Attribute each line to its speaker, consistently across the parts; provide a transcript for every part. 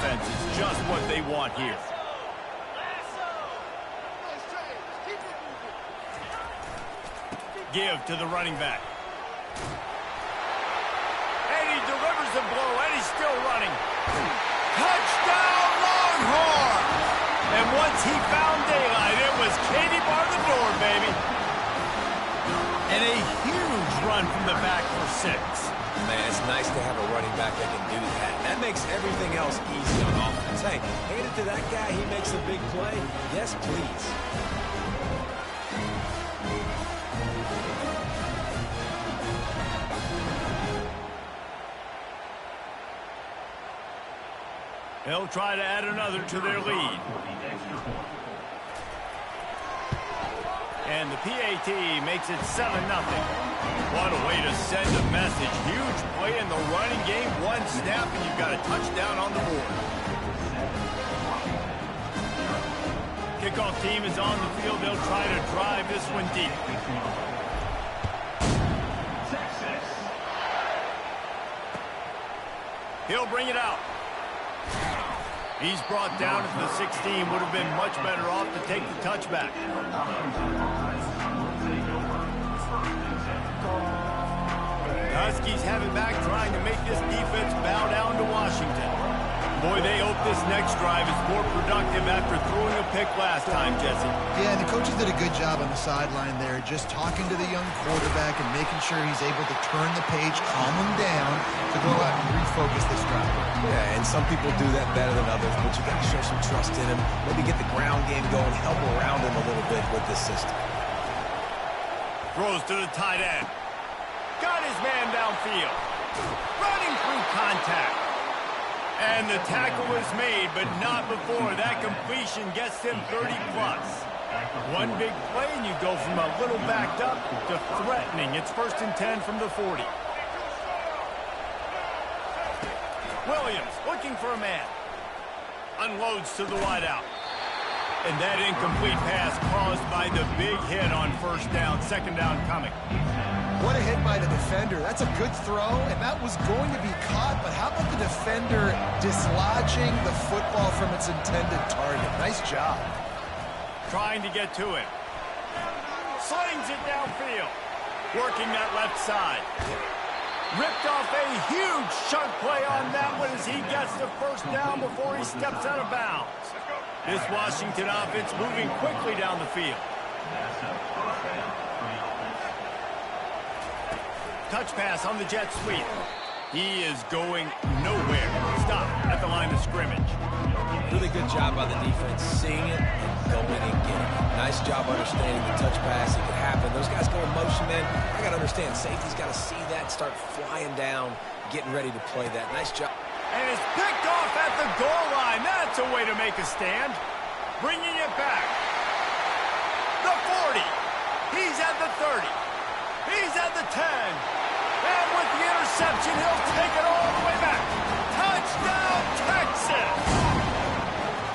Speaker 1: defense is just what they want here. Give to the running back. And he delivers the blow, and he's still running. Touchdown, Longhorn! And once he found daylight, it was Katie bar the door, baby. And a huge run from the back for 6.
Speaker 2: Man, it's nice to have a running back that can do that. That makes everything else easy on offense. Hey, hand it to that guy. He makes a big play. Yes, please.
Speaker 1: They'll try to add another to their lead. And the PAT makes it 7-0. What a way to send a message. Huge play in the running game. One snap, and you've got a touchdown on the board. Kickoff team is on the field. They'll try to drive this one deep. He'll bring it out. He's brought down at the 16. Would have been much better off to take the touchback. Huskies have it back, trying to make this defense bow down to Washington. Boy, they hope this next drive is more productive after throwing a pick last time, Jesse.
Speaker 3: Yeah, and the coaches did a good job on the sideline there, just talking to the young quarterback and making sure he's able to turn the page, calm him down, to go out and refocus this drive.
Speaker 2: Yeah, and some people do that better than others, but you got to show some trust in him. Maybe get the ground game going, help around him a little bit with this system.
Speaker 1: Throws to the tight end. Got his man downfield. Running through contact. And the tackle is made, but not before that completion gets him 30+. One big play, and you go from a little backed up to threatening. It's 1st and 10 from the 40. Williams looking for a man. Unloads to the wideout. And that incomplete pass caused by the big hit on 1st down, 2nd down coming.
Speaker 3: What a hit by the defender. That's a good throw, and that was going to be caught, but how about the defender dislodging the football from its intended target? Nice job.
Speaker 1: Trying to get to it. Slings it downfield. Working that left side. Ripped off a huge chunk play on that one as he gets the 1st down before he steps out of bounds. This Washington offense moving quickly down the field. Touch pass on the jet sweep. He is going nowhere. Stop at the line of scrimmage.
Speaker 2: Really good job by the defense, seeing it and going and getting it. Nice job understanding the touch pass. It could happen. Those guys go in motion, man. I got to understand, safety's got to see that, start flying down, getting ready to play that. Nice job.
Speaker 1: And it's picked off at the goal line. That's a way to make a stand. Bringing it back. The 40. He's at the 30. He's at the 10. And with the interception, he'll take it all the way back. Touchdown, Texas!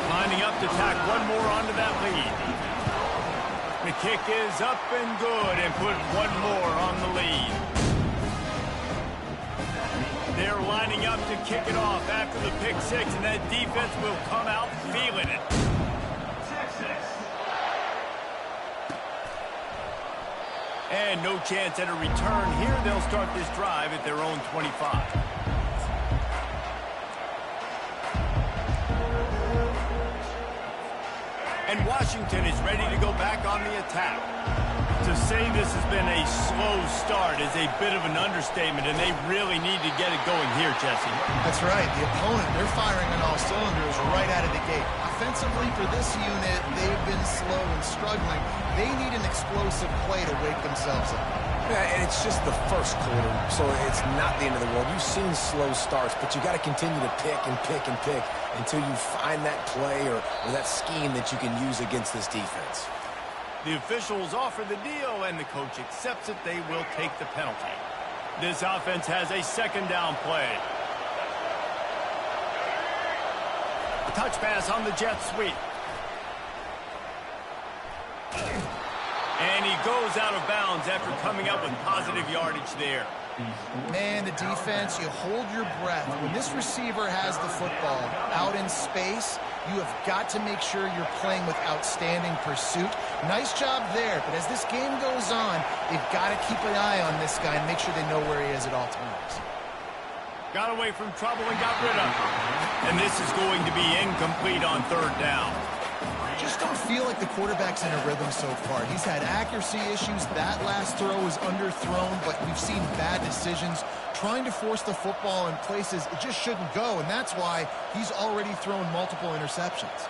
Speaker 1: Lining up to tack one more onto that lead. The kick is up and good and put one more on the lead. They're lining up to kick it off after the pick 6, and that defense will come out feeling it. And no chance at a return here. They'll start this drive at their own 25. And Washington is ready to go back on the attack. To say this has been a slow start is a bit of an understatement, and they really need to get it going here, Jesse.
Speaker 3: That's right. The opponent, they're firing on all cylinders right out of the gate. Offensively, for this unit, they've been slow and struggling. They need an explosive play to wake themselves up.
Speaker 2: Yeah, and it's just the first quarter, so it's not the end of the world. You've seen slow starts, but you got to continue to pick and pick and pick until you find that play or that scheme that you can use against this defense.
Speaker 1: The officials offer the deal, and the coach accepts it. They will take the penalty. This offense has a 2nd down play. A touch pass on the jet sweep. And he goes out of bounds after coming up with positive yardage there.
Speaker 3: Man, the defense, you hold your breath. When this receiver has the football out in space, you have got to make sure you're playing with outstanding pursuit. Nice job there, but as this game goes on, they've got to keep an eye on this guy and make sure they know where he is at all times.
Speaker 1: Got away from trouble and got rid of it. And this is going to be incomplete on third down.
Speaker 3: Just don't feel like the quarterback's in a rhythm so far. He's had accuracy issues. That last throw was underthrown, but we've seen bad decisions. Trying to force the football in places it just shouldn't go, and that's why he's already thrown multiple interceptions.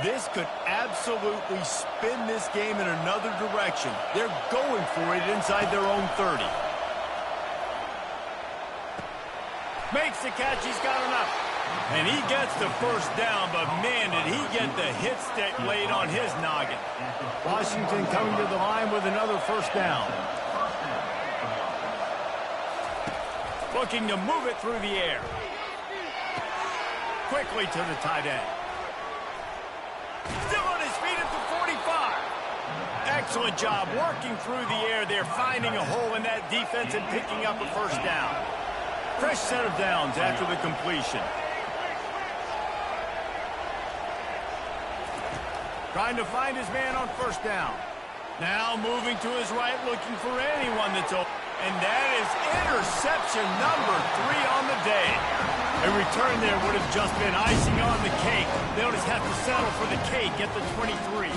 Speaker 1: This could absolutely spin this game in another direction. They're going for it inside their own 30. Makes the catch. He's got enough. And he gets the first down, but man, did he get the hit stick laid on his noggin. Washington coming to the line with another first down. Looking to move it through the air. Quickly to the tight end. Still on his feet at the 45. Excellent job working through the air there, finding a hole in that defense and picking up a first down. Fresh set of downs after the completion. Trying to find his man on first down. Now moving to his right, looking for anyone that's open. And that is interception number 3 on the day. A return there would have just been icing on the cake. They'll just have to settle for the cake at the 23.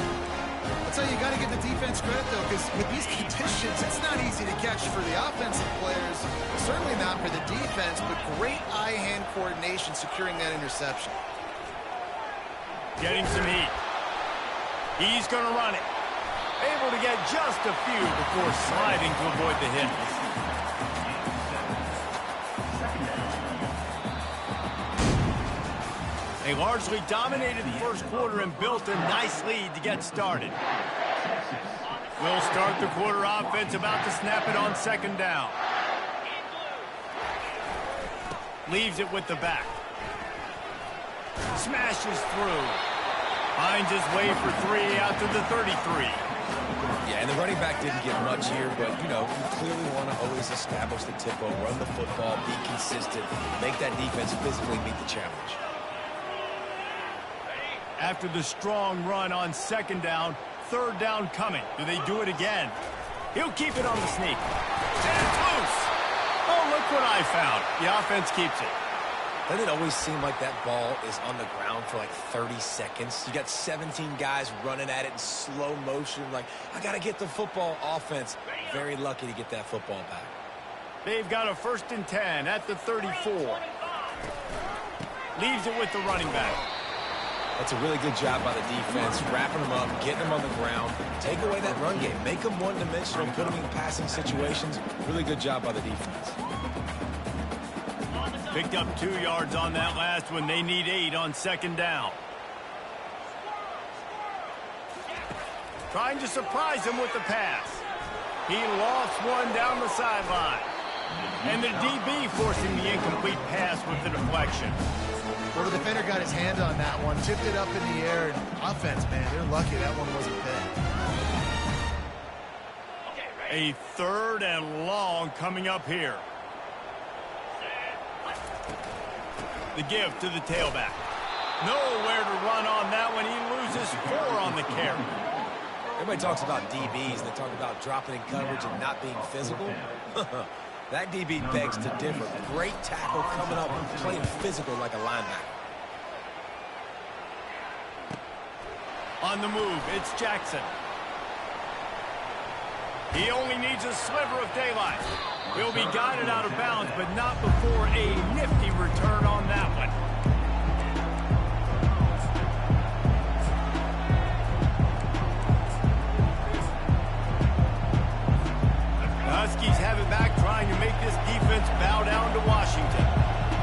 Speaker 3: That's how you got to give the defense credit, though, because with these conditions, it's not easy to catch for the offensive players. Certainly not for the defense, but great eye-hand coordination securing that interception.
Speaker 1: Getting some heat. He's going to run it. Able to get just a few before sliding to avoid the hit. They largely dominated the first quarter and built a nice lead to get started. Will start the quarter offense, about to snap it on second down. Leaves it with the back. Smashes through. Finds his way for 3 out to the 33.
Speaker 2: Yeah, and the running back didn't get much here, but, you know, you clearly want to always establish the tempo, run the football, be consistent, make that defense physically meet the challenge.
Speaker 1: After the strong run on second down, third down coming. Do they do it again? He'll keep it on the sneak. And it's loose. Oh, look what I found. The offense keeps it.
Speaker 2: Doesn't it always seem like that ball is on the ground for like 30 seconds? You got 17 guys running at it in slow motion. Like, I got to get the football. Offense, very lucky to get that football back.
Speaker 1: They've got a 1st and 10 at the 34. Leaves it with the running back.
Speaker 2: That's a really good job by the defense, wrapping them up, getting them on the ground, take away that run game, make them one-dimensional, put them in passing situations. Really good job by the defense.
Speaker 1: Picked up 2 yards on that last one. They need 8 on second down. Trying to surprise him with the pass. He lost one down the sideline. And the DB forcing the incomplete pass with the deflection.
Speaker 3: Well, the defender got his hand on that one, tipped it up in the air, and offense, man, they're lucky that one wasn't picked.
Speaker 1: A 3rd and long coming up here. The give to the tailback. Nowhere to run on that one. He loses 4 on the carry.
Speaker 2: Everybody talks about DBs, and they talk about dropping in coverage and not being physical. That DB begs to differ. Great tackle coming up, playing physical like a linebacker.
Speaker 1: On the move, it's Jackson. He only needs a sliver of daylight. He'll be guided out of bounds, but not before a nifty return on that one. The Huskies have it back, trying to make this defense bow down to Washington.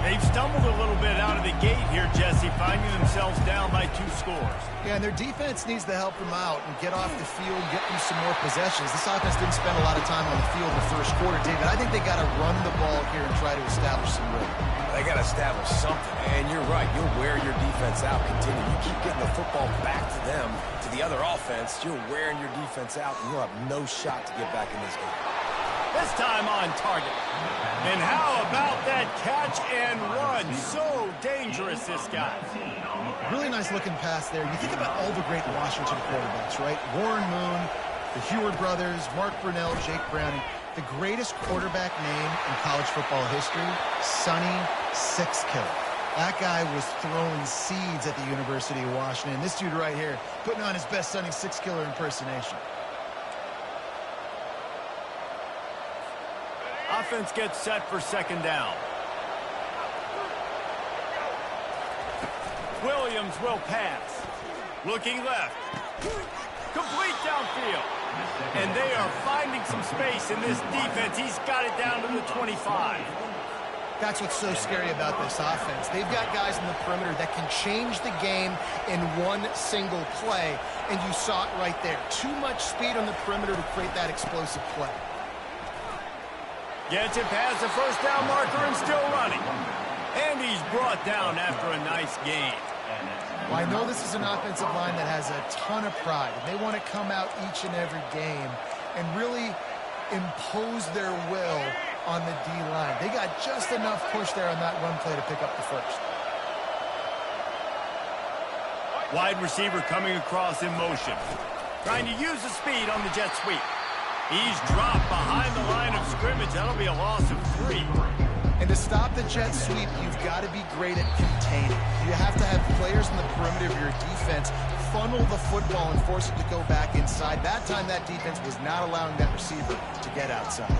Speaker 1: They've stumbled a little bit out of the gate here, Jesse, finding themselves down by 2 scores.
Speaker 3: Yeah, and their defense needs to help them out and get off the field, get them some more possessions. This offense didn't spend a lot of time on the field in the first quarter, David. I think they got to run the ball here and try to establish some rhythm.
Speaker 2: They got to establish something, and you're right. You'll wear your defense out. Continue. You keep getting the football back to them, to the other offense. You're wearing your defense out, and you'll have no shot to get back in this game.
Speaker 1: This time on target. And how about that catch and run? So dangerous, this guy.
Speaker 3: Really nice looking pass there. You think about all the great Washington quarterbacks, right? Warren Moon, the Heward brothers, Mark Brunell, Jake Browning. The greatest quarterback name in college football history, Sonny Six Killer. That guy was throwing seeds at the University of Washington. This dude right here putting on his best Sonny Six Killer impersonation.
Speaker 1: Offense gets set for second down. Williams will pass. Looking left. Complete downfield. And they are finding some space in this defense. He's got it down to the 25.
Speaker 3: That's what's so scary about this offense. They've got guys in the perimeter that can change the game in one single play, and you saw it right there. Too much speed on the perimeter to create that explosive play.
Speaker 1: Gets it past the first down marker and still running. And he's brought down after a nice gain.
Speaker 3: Well, I know this is an offensive line that has a ton of pride. They want to come out each and every game and really impose their will on the D-line. They got just enough push there on that run play to pick up the first.
Speaker 1: Wide receiver coming across in motion. Trying to use the speed on the jet sweep. He's dropped behind the line of scrimmage. That'll be a loss of 3.
Speaker 3: And to stop the jet sweep, you've got to be great at containing. You have to have players in the perimeter of your defense funnel the football and force it to go back inside. That time, that defense was not allowing that receiver to get outside.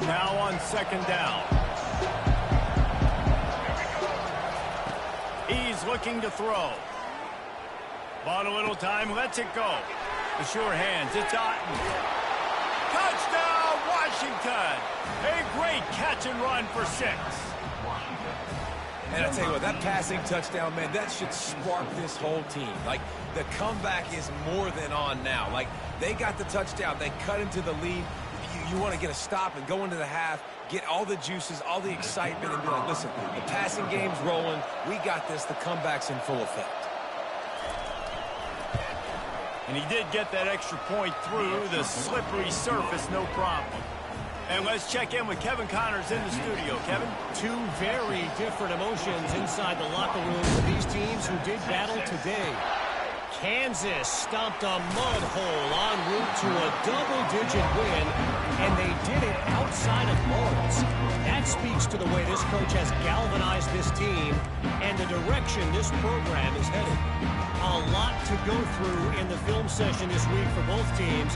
Speaker 1: Now on second down. He's looking to throw. Bought a little time, lets it go. The sure hands, it's Otten. Touchdown, Washington! A great catch and run for 6.
Speaker 2: And I tell you what, that passing touchdown, man, that should spark this whole team. Like, the comeback is more than on now. Like, they got the touchdown. They cut into the lead. You want to get a stop and go into the half, get all the juices, all the excitement, and be like, listen, the passing game's rolling. We got this. The comeback's in full effect.
Speaker 1: And he did get that extra point through the slippery surface, no problem. And let's check in with Kevin Connors in the studio. Kevin?
Speaker 4: Two very different emotions inside the locker rooms of these teams who did battle today. Kansas stomped a mud hole en route to a double-digit win, and they did it outside of Lawrence. That speaks to the way this coach has galvanized this team and the direction this program is headed. A lot to go through in the film session this week for both teams,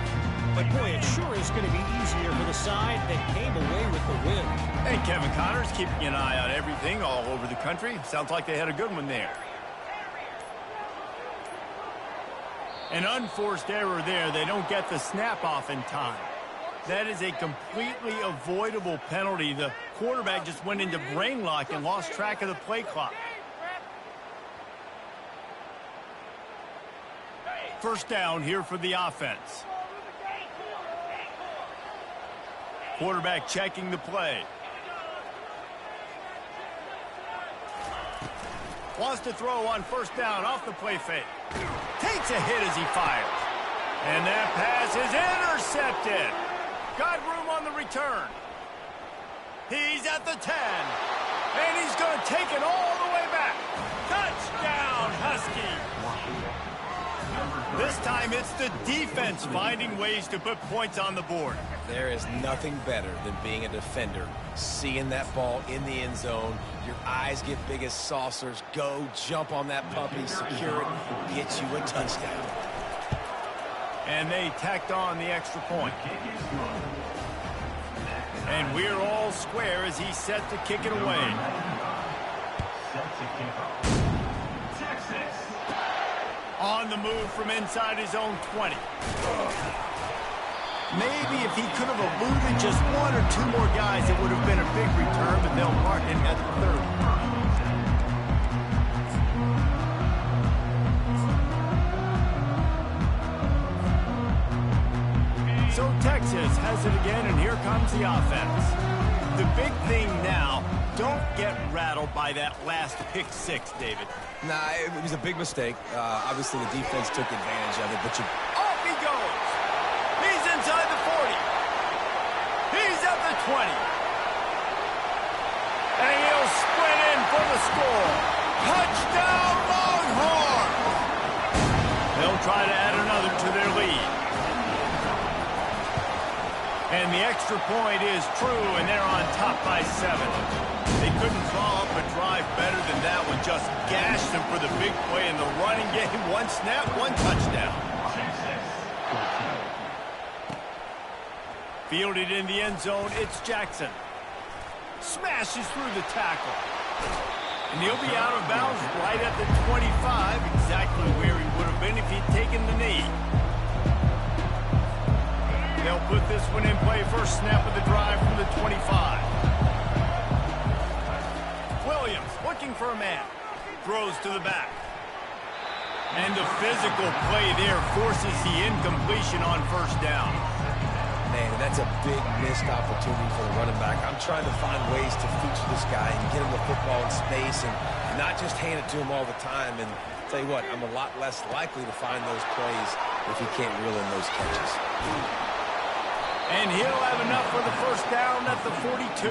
Speaker 4: but boy, it sure is going to be easier for the side that came away with the win.
Speaker 1: And Kevin Connors keeping an eye on everything all over the country. Sounds like they had a good one there. An unforced error there. They don't get the snap off in time. That is a completely avoidable penalty. The quarterback just went into brain lock and lost track of the play clock. First down here for the offense. Quarterback checking the play. Wants to throw on first down off the play fake. Takes a hit as he fires. And that pass is intercepted. Got room on the return. He's at the 10. And he's going to take it all the way back. Touchdown, Husky. This time it's the defense finding ways to put points on the board.
Speaker 2: There is nothing better than being a defender, seeing that ball in the end zone, your eyes get big as saucers, go jump on that puppy, secure it, get you a touchdown.
Speaker 1: And they tacked on the extra point. And we're all square as he's set to kick it away. On the move from inside his own 20. Maybe if he could have eluded just one or two more guys, it would have been a big return, but they'll mark it at the 30. So Texas has it again, and here comes the offense. The big thing now, don't get rattled by that last pick six, David.
Speaker 2: Nah, it was a big mistake. Obviously, the defense took advantage of it, but you...
Speaker 1: Off he goes. He's inside the 40. He score. Touchdown, Longhorns! They'll try to add another to their lead. And the extra point is true, and they're on top by 7. They couldn't draw up a drive better than that one. Just gashed them for the big play in the running game. 1 snap, 1 touchdown. Fielded in the end zone, it's Jackson. Smashes through the tackle. And he'll be out of bounds right at the 25, exactly where he would have been if he'd taken the knee. They'll put this one in play. First snap of the drive from the 25. Williams looking for a man. Throws to the back. And the physical play there forces the incompletion on first down.
Speaker 2: Man, that's a big missed opportunity for the running back. I'm trying to find ways to feature this guy and get him the football in space and not just hand it to him all the time. And tell you what, I'm a lot less likely to find those plays if he can't reel in those catches.
Speaker 1: And he'll have enough for the first down at the 42.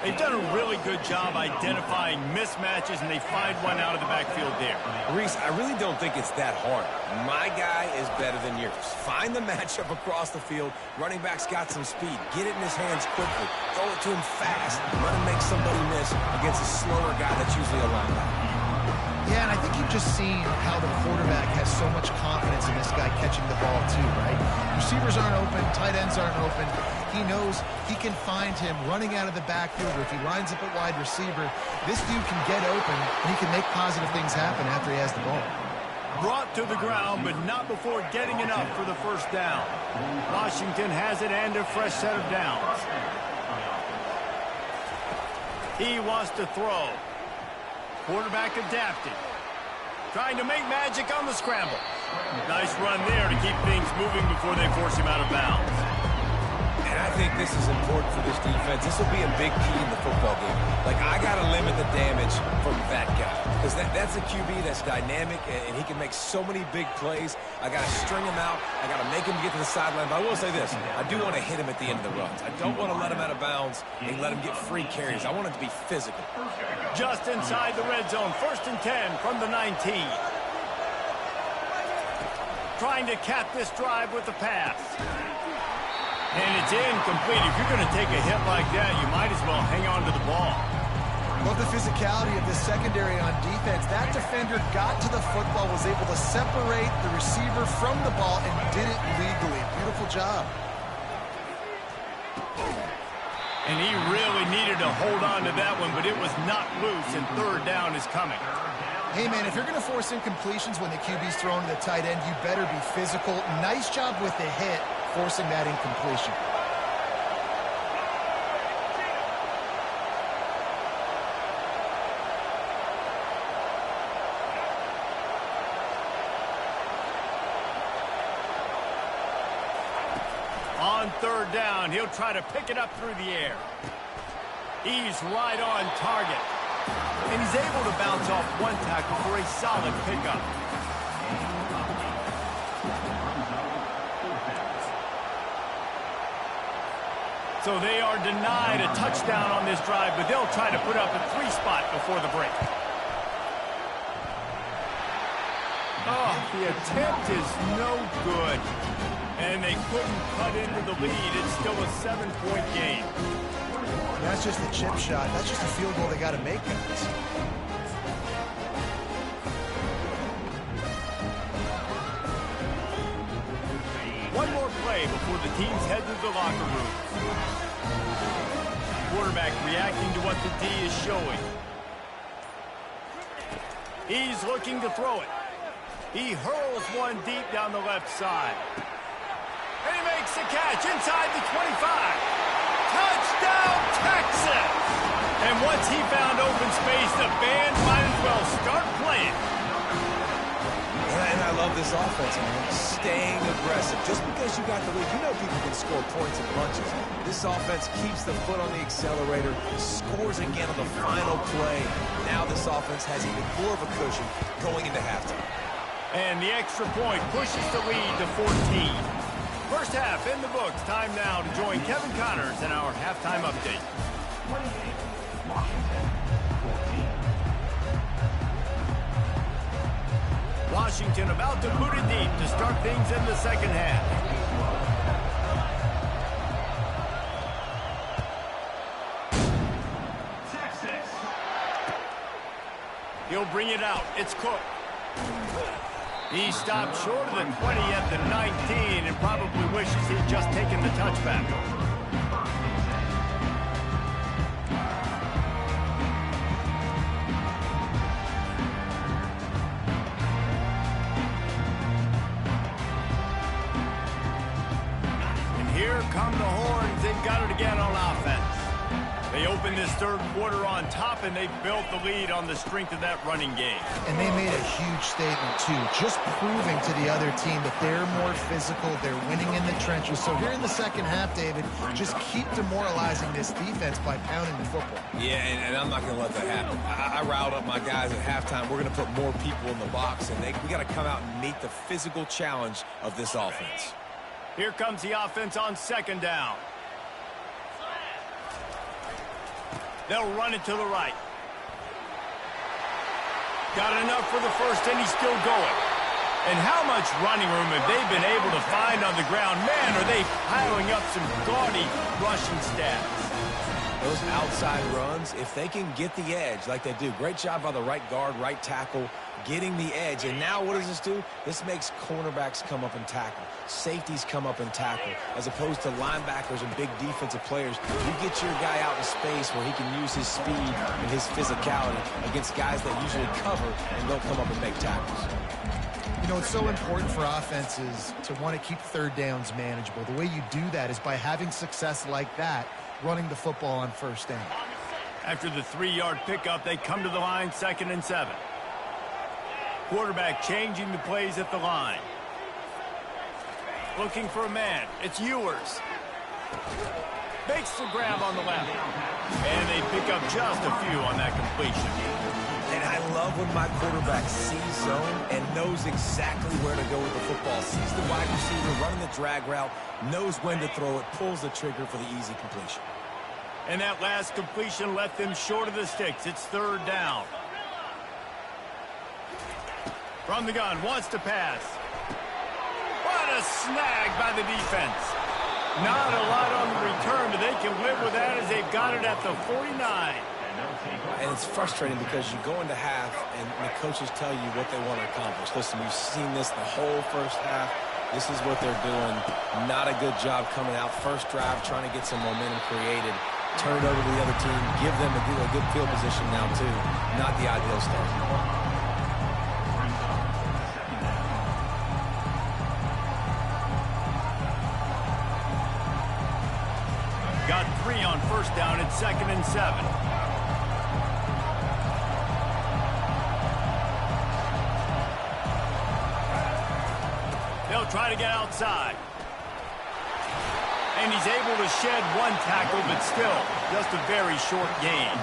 Speaker 1: They've done a really good job identifying mismatches, and they find one out of the backfield there.
Speaker 2: Reese, I really don't think it's that hard. My guy is better than yours. Find the matchup across the field. Running back's got some speed. Get it in his hands quickly. Throw it to him fast. Let him make somebody miss against a slower guy that's usually a linebacker.
Speaker 3: Yeah, and I think you've just seen how the quarterback has so much confidence in this guy catching the ball too, right? Receivers aren't open, tight ends aren't open. He knows he can find him running out of the backfield, or if he lines up at wide receiver, this dude can get open, and he can make positive things happen after he has the ball.
Speaker 1: Brought to the ground, but not before getting enough for the first down. Washington has it and a fresh set of downs. He wants to throw. Quarterback adapted. Trying to make magic on the scramble. Nice run there to keep things moving before they force him out of bounds.
Speaker 2: And I think this is important for this defense. This will be a big key in the football game. Like, I got to limit the damage from that guy. Because that's a QB that's dynamic, and he can make so many big plays. I got to string him out. I got to make him get to the sideline. But I will say this. I do want to hit him at the end of the runs. I don't want to let him out of bounds and let him get free carries. I want it to be physical.
Speaker 1: Just inside the red zone. 1st and 10 from the 19. Trying to cap this drive with the pass. And it's incomplete. If you're going to take a hit like that, you might as well hang on to the ball.
Speaker 3: Love the physicality of this secondary on defense. That defender got to the football, was able to separate the receiver from the ball, and did it legally. Beautiful job.
Speaker 1: And he really needed to hold on to that one, but it was not loose, and 3rd down is coming.
Speaker 3: Hey, man, if you're going to force incompletions when the QB's throwing to the tight end, you better be physical. Nice job with the hit, forcing that incompletion.
Speaker 1: On 3rd down, he'll try to pick it up through the air. He's right on target. And he's able to bounce off one tackle for a solid pickup. So they are denied a touchdown on this drive, but they'll try to put up a 3-spot before the break. Oh, the attempt is no good. And they couldn't cut into the lead. It's still a 7-point game.
Speaker 3: That's just a chip shot. That's just a field goal they got to make, guys.
Speaker 1: One more play before the teams head to the locker room. Quarterback reacting to what the D is showing. He's looking to throw it. He hurls one deep down the left side. And he makes the catch inside the 25. Touchdown, Texas! And once he found open space, the band might as well start playing.
Speaker 2: And I love this offense, man. Staying aggressive. Just because you got the lead, you know people can score points in bunches. This offense keeps the foot on the accelerator, scores again on the final play. Now this offense has even more of a cushion going into halftime.
Speaker 1: And the extra point pushes the lead to 14. First half in the books. Time now to join Kevin Connors in our halftime update. Washington about to boot it deep to start things in the second half. He'll bring it out. It's Cook. He stopped short of the 20 at the 19 and probably wishes he'd just taken the touchback. And here come the Horns. They've got it again on offense. They opened this third quarter on top, and they built the lead on the strength of that running game.
Speaker 3: And they made a huge statement, too, just proving to the other team that they're more physical, they're winning in the trenches. So here in the second half, David, just keep demoralizing this defense by pounding the football.
Speaker 2: Yeah, and I'm not going to let that happen. I riled up my guys at halftime. We're going to put more people in the box, and we got to come out and meet the physical challenge of this offense.
Speaker 1: Here comes the offense on second down. They'll run it to the right. Got enough for the first, and he's still going. And how much running room have they been able to find on the ground? Man, are they piling up some gaudy rushing stats.
Speaker 2: Those outside runs, if they can get the edge like they do, great job by the right guard, right tackle, getting the edge. And now what does this do? This makes cornerbacks come up and tackle. Safeties come up and tackle. As opposed to linebackers and big defensive players, you get your guy out in space where he can use his speed and his physicality against guys that usually cover and don't come up and make tackles.
Speaker 3: You know, it's so important for offenses to want to keep third downs manageable. The way you do that is by having success like that, running the football on first down.
Speaker 1: After the 3-yard pickup, they come to the line, 2nd and 7. Quarterback changing the plays at the line. Looking for a man. It's Ewers. Makes the grab on the left. And they pick up just a few on that completion.
Speaker 2: And I love when my quarterback sees zone and knows exactly where to go with the football. Sees the wide receiver running the drag route, knows when to throw it, pulls the trigger for the easy completion.
Speaker 1: And that last completion left them short of the sticks. It's 3rd down. From the gun, wants to pass. What a snag by the defense. Not a lot on the return, but they can live with that as they've got it at the 49.
Speaker 2: And it's frustrating because you go into half and the coaches tell you what they want to accomplish. Listen, we've seen this the whole first half. This is what they're doing. Not a good job coming out. First drive, trying to get some momentum created. Turn it over to the other team. Give them a good field position now, too. Not the ideal start.
Speaker 1: Got 3 on first down at 2nd and 7. They'll try to get outside. And he's able to shed 1 tackle, but still just a very short gain.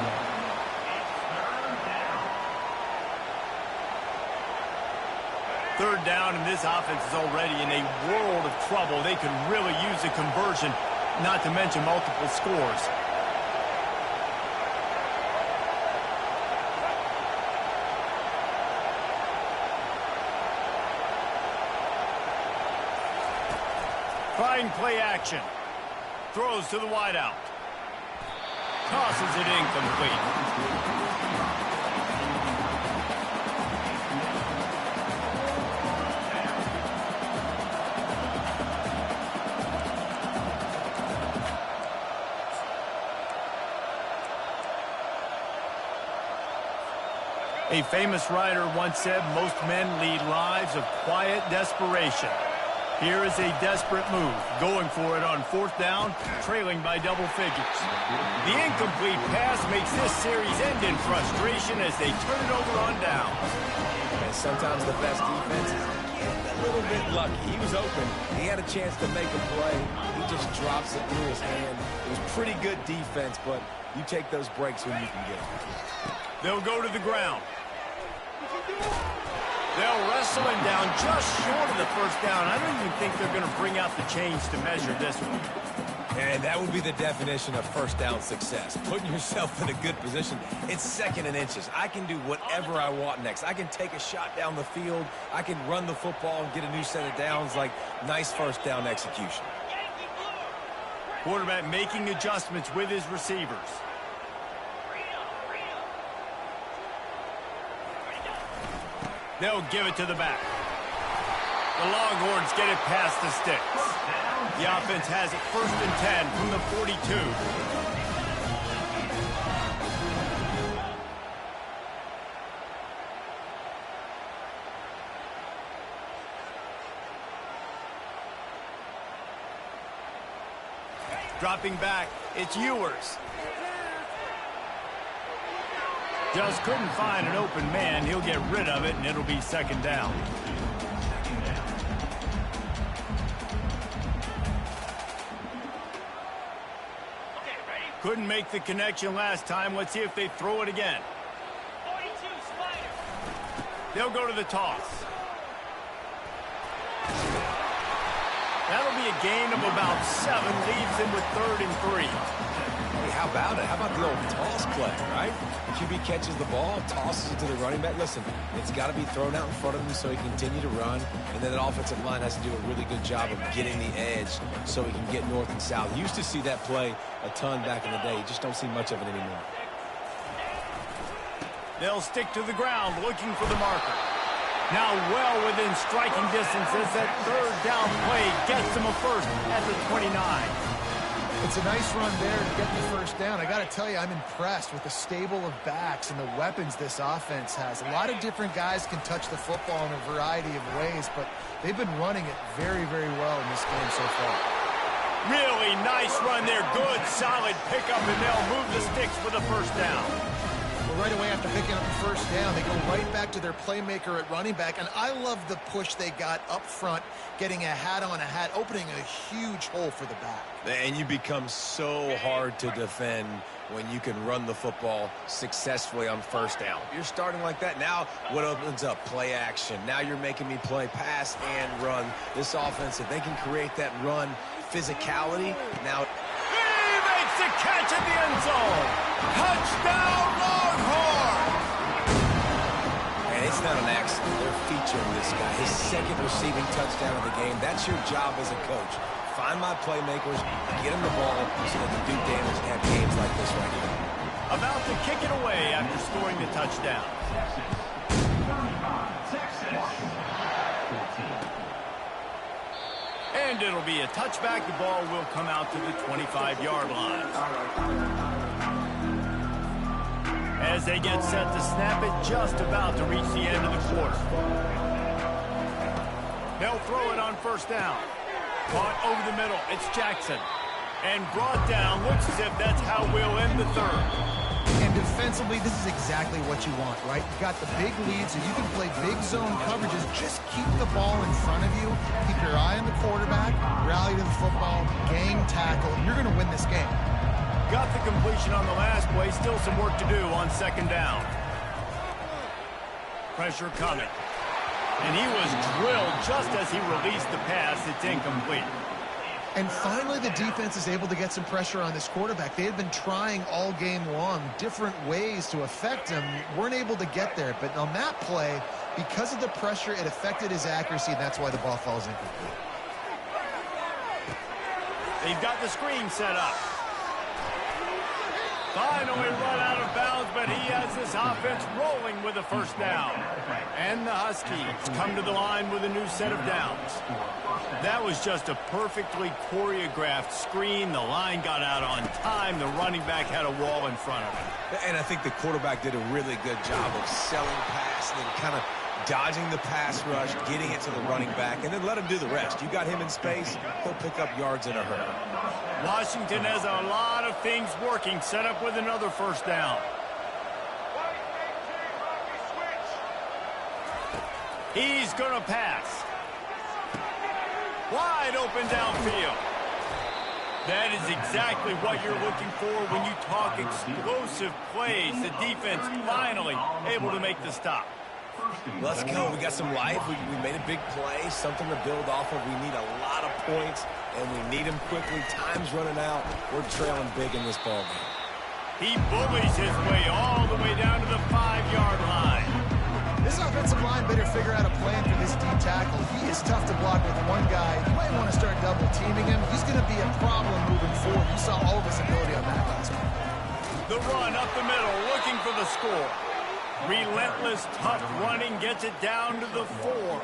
Speaker 1: Third down, and this offense is already in a world of trouble. They could really use a conversion, not to mention multiple scores. Trying play action. Throws to the wideout. Tosses it incomplete. A famous writer once said, most men lead lives of quiet desperation. Here is a desperate move, going for it on 4th down, trailing by double figures. The incomplete pass makes this series end in frustration as they turn it over on down.
Speaker 2: And sometimes the best defense is a little bit lucky. He was open. He had a chance to make a play. He just drops it through his hand. It was pretty good defense, but you take those breaks when you can get them.
Speaker 1: They'll go to the ground. They'll wrestle him down just short of the first down. I don't even think they're going to bring out the chains to measure this one.
Speaker 2: And that would be the definition of first down success. Putting yourself in a good position. It's second and inches. I can do whatever I want next. I can take a shot down the field. I can run the football and get a new set of downs. Like, nice first down execution.
Speaker 1: Quarterback making adjustments with his receivers. They'll give it to the back. The Longhorns get it past the sticks. The offense has it 1st and 10 from the 42. Dropping back, it's Ewers. Just couldn't find an open man. He'll get rid of it, and it'll be 2nd down. Couldn't make the connection last time. Let's see if they throw it again. They'll go to the toss. That'll be a gain of about 7. Leaves him with 3rd and 3.
Speaker 2: Hey, how about it? How about the old toss play, right? QB catches the ball, tosses it to the running back. Listen, it's got to be thrown out in front of him so he can continue to run. And then the offensive line has to do a really good job of getting the edge so he can get north and south. Used to see that play a ton back in the day. You just don't see much of it anymore.
Speaker 1: They'll stick to the ground looking for the marker. Now well within striking distance as that 3rd down play gets them a first at the 29.
Speaker 3: It's a nice run there to get the first down. I got to tell you, I'm impressed with the stable of backs and the weapons this offense has. A lot of different guys can touch the football in a variety of ways, but they've been running it very, very well in this game so far.
Speaker 1: Really nice run there. Good, solid pickup, and they'll move the sticks for the first down.
Speaker 3: Well, right away after picking up the first down, they go right back to their playmaker at running back, and I love the push they got up front, getting a hat on a hat, opening a huge hole for the back.
Speaker 2: And you become so hard to defend when you can run the football successfully on first down. You're starting like that. Now what opens up? Play action. Now you're making me play pass and run. This offense, if they can create that run physicality, now...
Speaker 1: He makes the catch at the end zone. Touchdown, Longhorns!
Speaker 2: And it's not an accident. They're featuring this guy. His 2nd receiving touchdown of the game. That's your job as a coach. Find my playmakers, get them the ball so they can do damage and have games like this right here.
Speaker 1: About to kick it away after scoring the touchdown. And it'll be a touchback. The ball will come out to the 25-yard line. As they get set to snap it, just about to reach the end of the quarter. They'll throw it on first down. Caught over the middle. It's Jackson. And brought down. Looks as if that's how we'll end the 3rd.
Speaker 3: And defensively, this is exactly what you want, right? You've got the big lead, so you can play big zone coverages. Just keep the ball in front of you. Keep your eye on the quarterback. Rally to the football. Gang tackle. And you're going to win this game.
Speaker 1: Got the completion on the last play. Still some work to do on 2nd down. Pressure coming. And he was drilled just as he released the pass. It's incomplete.
Speaker 3: And finally, the defense is able to get some pressure on this quarterback. They had been trying all game long different ways to affect him. Weren't able to get there. But on that play, because of the pressure, it affected his accuracy, and that's why the ball falls incomplete.
Speaker 1: They've got the screen set up. Finally run out of bounds, but he has this offense rolling with a first down. And the Huskies come to the line with a new set of downs. That was just a perfectly choreographed screen. The line got out on time. The running back had a wall in front of him.
Speaker 2: And I think the quarterback did a really good job of selling pass and then kind of dodging the pass rush, getting it to the running back, and then let him do the rest. You got him in space, he'll pick up yards in a hurry.
Speaker 1: Washington has a lot of things working, set up with another first down. He's going to pass. Wide open downfield. That is exactly what you're looking for when you talk explosive plays. The defense finally able to make the stop.
Speaker 2: Let's go. We got some life. We made a big play, something to build off of. We need a lot of points and we need him quickly. Time's running out. We're trailing big in this ball game.
Speaker 1: He bullies his way all the way down to the 5-yard line.
Speaker 3: This offensive line better figure out a plan for this D tackle. He is tough to block with one guy. You might want to start double teaming him. He's going to be a problem moving forward. You saw all of his ability on that last one.
Speaker 1: The run up the middle, looking for the score. Relentless, tough running gets it down to the 4.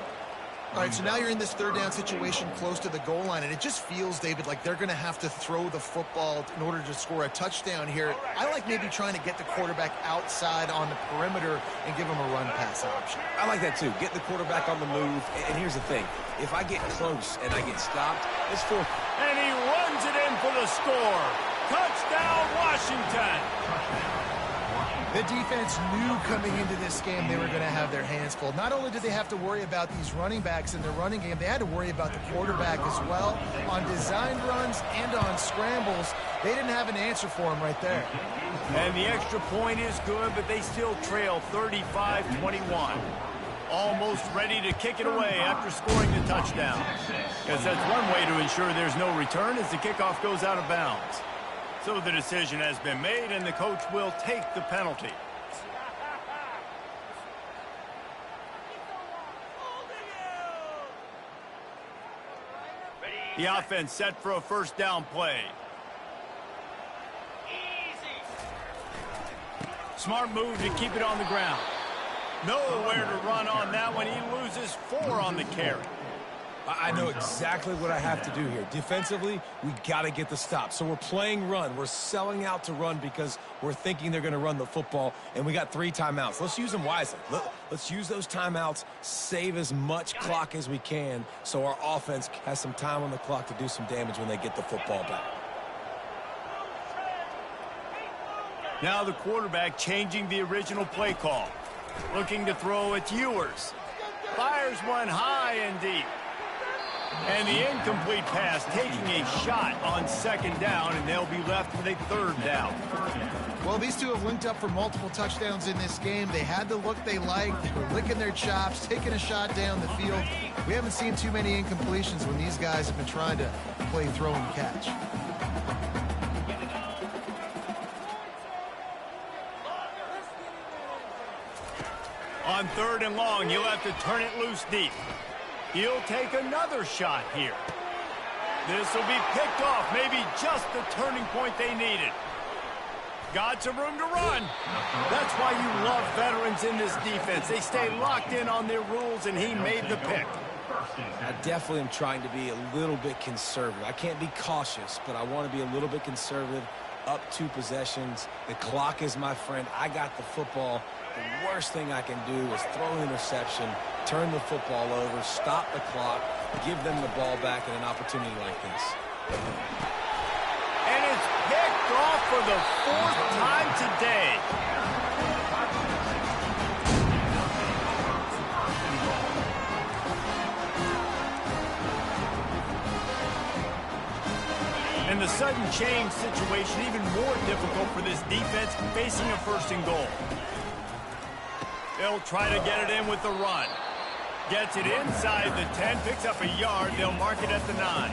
Speaker 3: All right, so now you're in this third down situation close to the goal line, and it just feels, David, like they're going to have to throw the football in order to score a touchdown here. I like maybe trying to get the quarterback outside on the perimeter and give him a run-pass option.
Speaker 2: I like that, too. Get the quarterback on the move. And here's the thing. If I get close and I get stopped, it's 4th.
Speaker 1: And he runs it in for the score. Touchdown, Washington.
Speaker 3: The defense knew coming into this game they were going to have their hands full. Not only did they have to worry about these running backs in their running game, they had to worry about the quarterback as well. On designed runs and on scrambles, they didn't have an answer for him right there.
Speaker 1: And the extra point is good, but they still trail 35-21. Almost ready to kick it away after scoring the touchdown. Because that's one way to ensure there's no return as the kickoff goes out of bounds. So the decision has been made, and the coach will take the penalty. The offense set for a first down play. Smart move to keep it on the ground. Nowhere to run on that one. He loses 4 on the carry.
Speaker 2: I know exactly what I have to do here. Defensively, we got to get the stop. So we're playing run. We're selling out to run because we're thinking they're going to run the football, and we got 3 timeouts. Let's use them wisely. Let's use those timeouts, save as much clock as we can so our offense has some time on the clock to do some damage when they get the football back.
Speaker 1: Now the quarterback changing the original play call. Looking to throw, it's Ewers. Fires one high and deep. And the incomplete pass taking a shot on second down, and they'll be left with a third down.
Speaker 3: Well, these two have linked up for multiple touchdowns in this game. They had the look they liked. They were licking their chops, taking a shot down the field. We haven't seen too many incompletions when these guys have been trying to play throw and catch.
Speaker 1: On 3rd and long, he'll have to turn it loose deep. He'll take another shot here. This will be picked off, maybe just the turning point they needed. Got some room to run. That's why you love veterans in this defense. They stay locked in on their rules, and he made the pick.
Speaker 2: I definitely am trying to be a little bit conservative. I can't be cautious, but I want to be a little bit conservative. Up 2 possessions. The clock is my friend. I got the football. The worst thing I can do is throw an interception, turn the football over, stop the clock, give them the ball back in an opportunity like this.
Speaker 1: And it's picked off for the 4th time today. And the sudden change situation even more difficult for this defense facing a 1st and goal. They'll try to get it in with the run. Gets it inside the 10, picks up a yard. They'll mark it at the 9.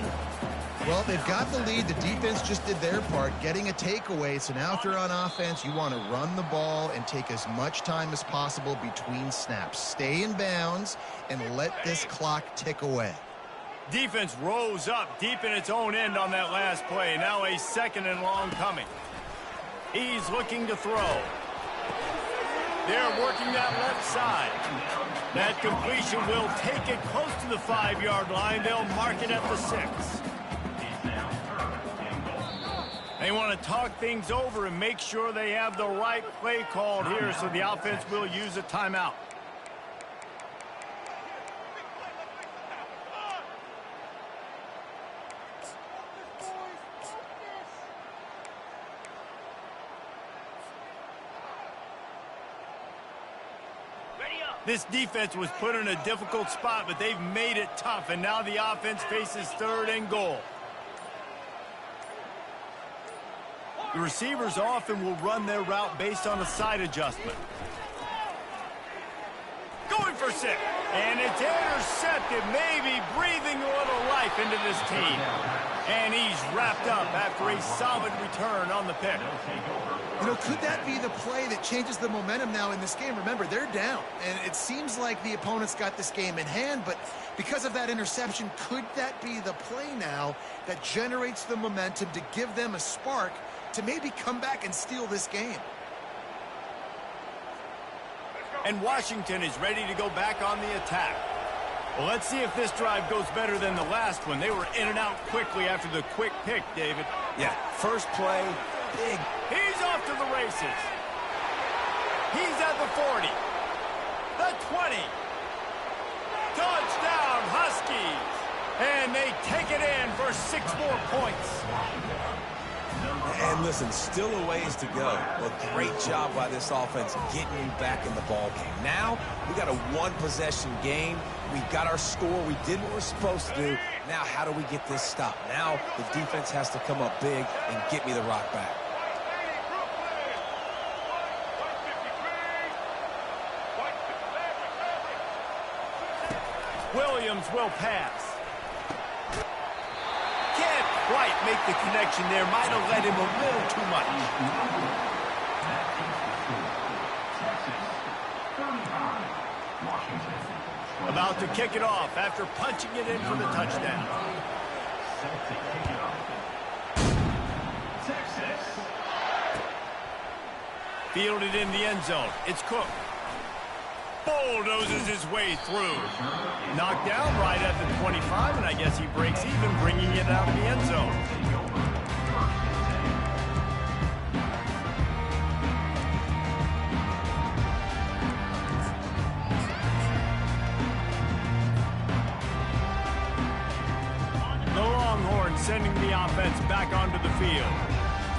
Speaker 3: Well, they've got the lead. The defense just did their part, getting a takeaway. So now if you're on offense, you want to run the ball and take as much time as possible between snaps. Stay in bounds and let this clock tick away.
Speaker 1: Defense rose up deep in its own end on that last play. Now a 2nd and long coming. He's looking to throw. They're working that left side. That completion will take it close to the 5-yard line. They'll mark it at the 6. They want to talk things over and make sure they have the right play called here, so the offense will use a timeout. This defense was put in a difficult spot, but they've made it tough, and now the offense faces 3rd and goal. The receivers often will run their route based on a side adjustment. Going for 6, and it's intercepted, maybe breathing a little life into this team. And he's wrapped up after a solid return on the pick.
Speaker 3: You know, could that be the play that changes the momentum now in this game? Remember, they're down, and it seems like the opponent's got this game in hand, but because of that interception, could that be the play now that generates the momentum to give them a spark to maybe come back and steal this game?
Speaker 1: And Washington is ready to go back on the attack. Well, let's see if this drive goes better than the last one. They were in and out quickly after the quick pick, David.
Speaker 2: Yeah, first play, big.
Speaker 1: He's off to the races. He's at the 40. The 20. Touchdown, Huskies. And they take it in for 6 more points.
Speaker 2: And listen, still a ways to go. But great job by this offense getting you back in the ball game. Now, we got a one-possession game. We got our score. We did what we're supposed to do. Now, how do we get this stopped? Now, the defense has to come up big and get me the rock back.
Speaker 1: Williams will pass. Can't quite make the connection there. Might have led him a little too much. About to kick it off after punching it in for the touchdown. Fielded in the end zone. It's Cook. Bulldozes his way through. Knocked down right at the 25, and I guess he breaks even, bringing it out of the end zone. The Longhorns sending the offense back onto the field.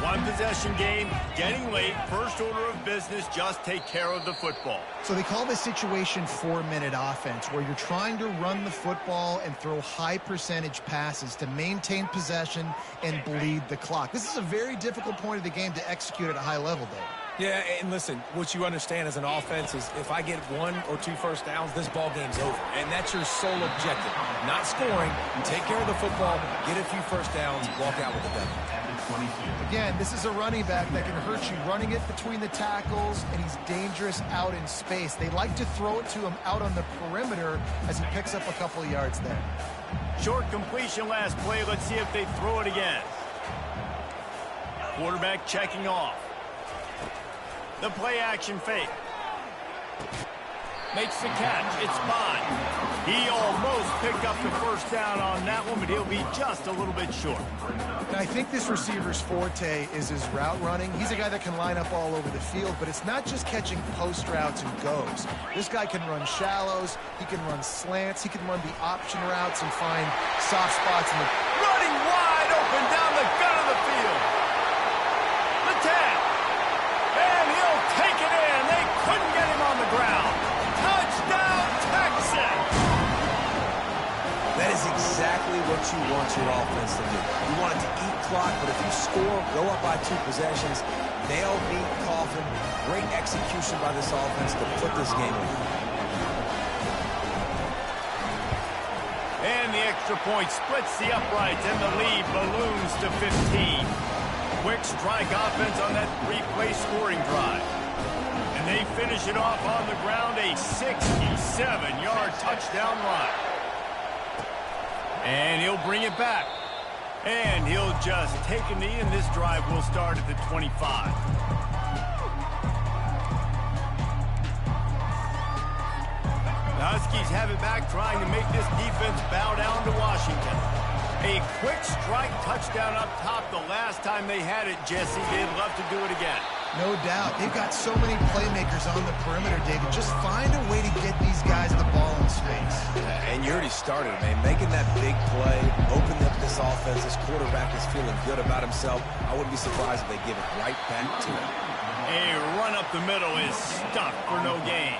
Speaker 1: One-possession game, getting late, first order of business, just take care of the football.
Speaker 3: So they call this situation 4-minute offense, where you're trying to run the football and throw high-percentage passes to maintain possession and bleed the clock. This is a very difficult point of the game to execute at a high level, Dave.
Speaker 2: Yeah, and listen, what you understand as an offense is if I get 1 or 2 first downs, this ball game's over. And that's your sole objective. Not scoring, take care of the football, get a few first downs, walk out with a W.
Speaker 3: Again, this is a running back that can hurt you running it between the tackles, and he's dangerous out in space. They like to throw it to him out on the perimeter as he picks up a couple of yards there.
Speaker 1: Short completion last play. Let's see if they throw it again. Quarterback checking off. The play action fake. Makes the catch. It's Bond. He almost picked up the first down on that one, but he'll be just a little bit short.
Speaker 3: And I think this receiver's forte is his route running. He's a guy that can line up all over the field, but it's not just catching post routes and goes. This guy can run shallows. He can run slants. He can run the option routes and find soft spots in the...
Speaker 1: Running wide open down the gut of the field. The 10. And he'll take it in. They couldn't get him on the ground. Touchdown, Texas!
Speaker 2: That is exactly what you want your offense to do. You want it to eat clock, but if you score, go up by 2 possessions, nail, meet, coffin. Great execution by this offense to put this game away.
Speaker 1: And the extra point splits the uprights, and the lead balloons to 15. Quick strike offense on that 3-play scoring drive. And they finish it off on the ground, a 67-yard touchdown run. And he'll bring it back. And he'll just take a knee, and this drive will start at the 25. The Huskies have it back, trying to make this defense bow down to Washington. A quick strike touchdown up top the last time they had it, Jesse. They'd love to do it again.
Speaker 3: No doubt. They've got so many playmakers on the perimeter, David. Just find a way to get these guys the ball in space.
Speaker 2: And you already started, man. Making that big play, opening up this offense. This quarterback is feeling good about himself. I wouldn't be surprised if they give it right back to him.
Speaker 1: A run up the middle is stuffed for no gain.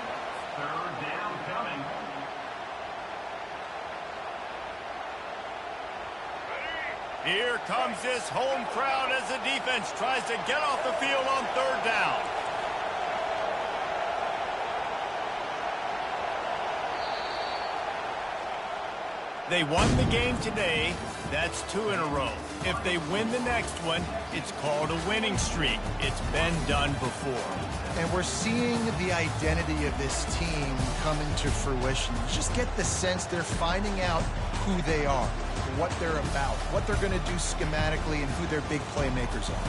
Speaker 1: Here comes this home crowd as the defense tries to get off the field on 3rd down. They won the game today. That's 2 in a row. If they win the next one, it's called a winning streak. It's been done before.
Speaker 3: And we're seeing the identity of this team come into fruition. You just get the sense they're finding out who they are, what they're about, what they're going to do schematically, and who their big playmakers are.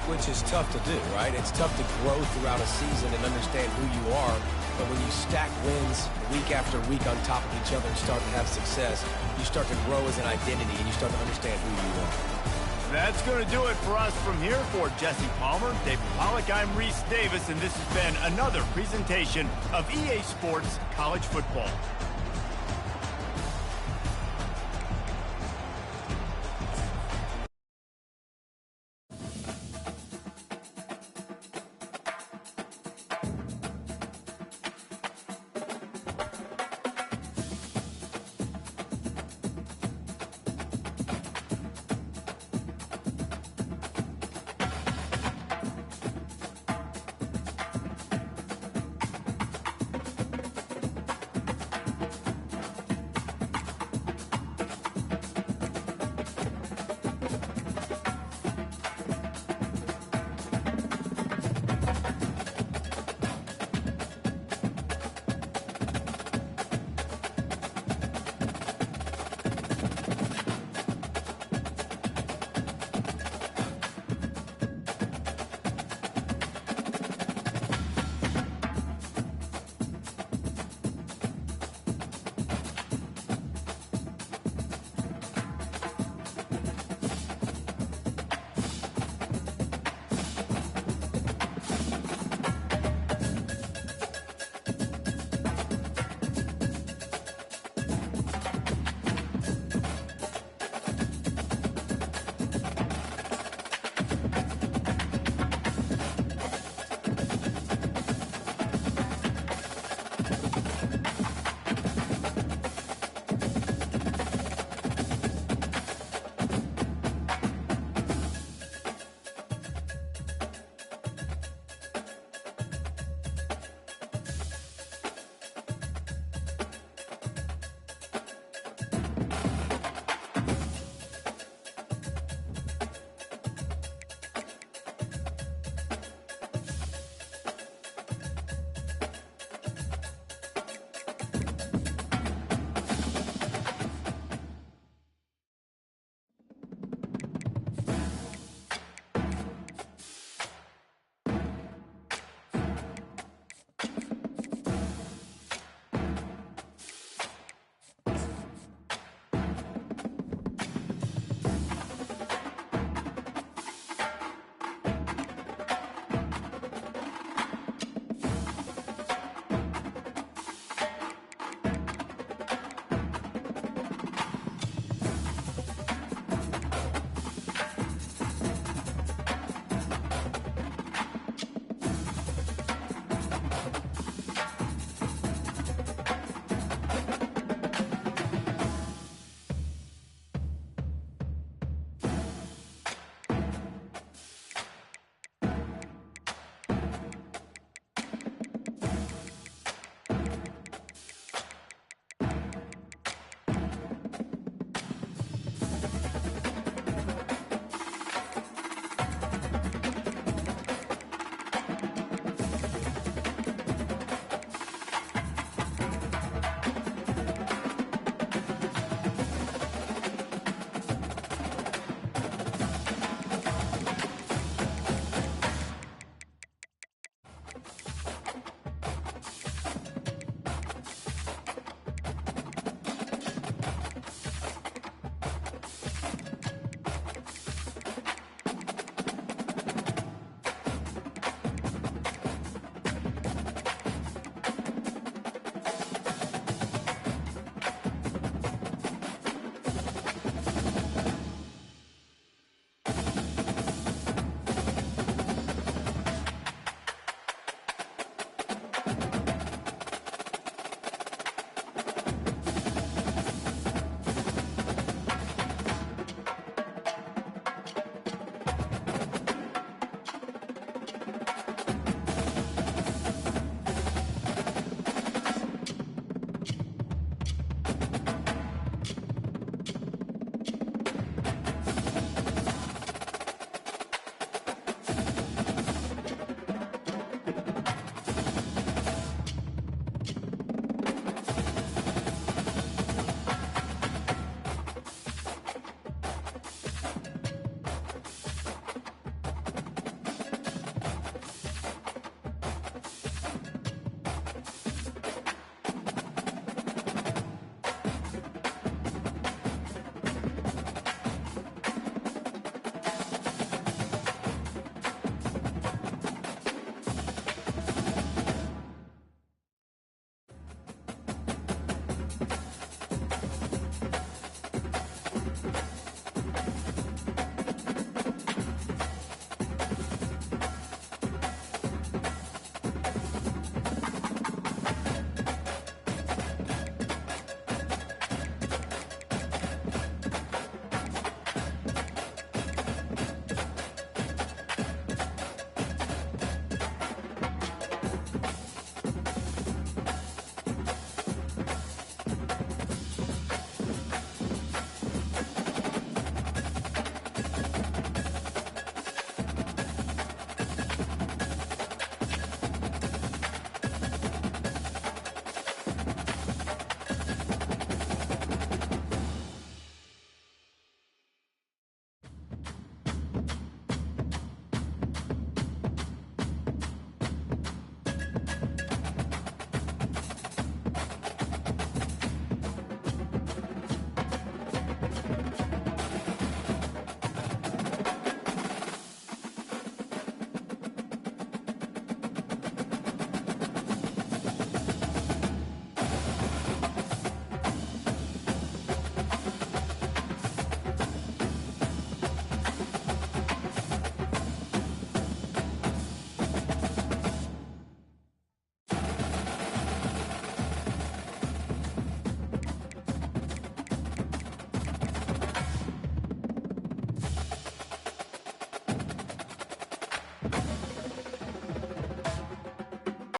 Speaker 2: Which is tough to do, right? It's tough to grow throughout a season and understand who you are. But when you stack wins week after week on top of each other and start to have success, you start to grow as an identity and you start to understand who you are.
Speaker 1: That's going to do it for us from here. For Jesse Palmer, David Pollack, I'm Reese Davis, and this has been another presentation of EA Sports College Football.